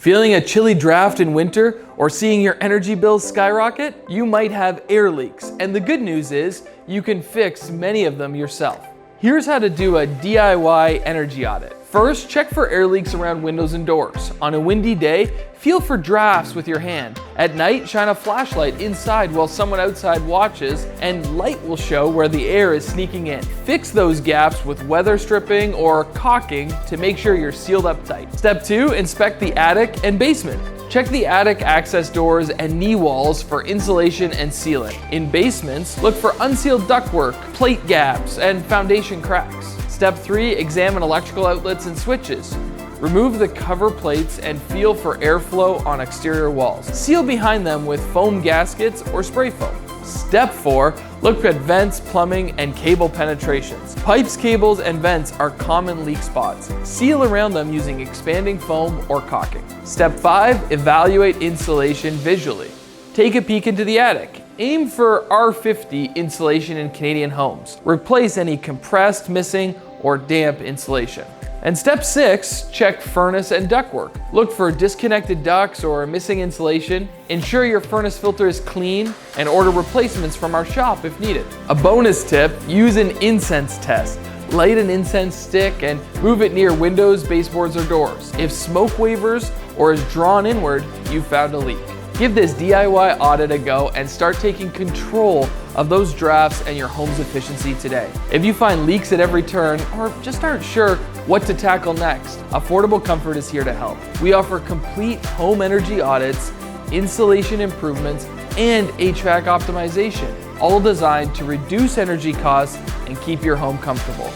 Feeling a chilly draft in winter or seeing your energy bills skyrocket? You might have air leaks, and the good news is you can fix many of them yourself. Here's how to do a DIY energy audit. First, check for air leaks around windows and doors. On a windy day, feel for drafts with your hand. At night, shine a flashlight inside while someone outside watches, and light will show where the air is sneaking in. Fix those gaps with weather stripping or caulking to make sure you're sealed up tight. Step 2, inspect the attic and basement. Check the attic access doors and knee walls for insulation and sealant. In basements, look for unsealed ductwork, plate gaps, and foundation cracks. Step 3, examine electrical outlets and switches. Remove the cover plates and feel for airflow on exterior walls. Seal behind them with foam gaskets or spray foam. Step 4, look at vents, plumbing, and cable penetrations. Pipes, cables, and vents are common leak spots. Seal around them using expanding foam or caulking. Step 5, evaluate insulation visually. Take a peek into the attic. Aim for R50 insulation in Canadian homes. Replace any compressed, missing, or damp insulation. And step 6, check furnace and ductwork. Look for disconnected ducts or missing insulation. Ensure your furnace filter is clean and order replacements from our shop if needed. A bonus tip, use an incense test. Light an incense stick and move it near windows, baseboards, or doors. If smoke wavers or is drawn inward, you've found a leak. Give this DIY audit a go and start taking control of those drafts and your home's efficiency today. If you find leaks at every turn or just aren't sure what to tackle next, Affordable Comfort is here to help. We offer complete home energy audits, insulation improvements, and HVAC optimization, all designed to reduce energy costs and keep your home comfortable.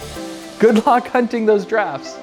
Good luck hunting those drafts.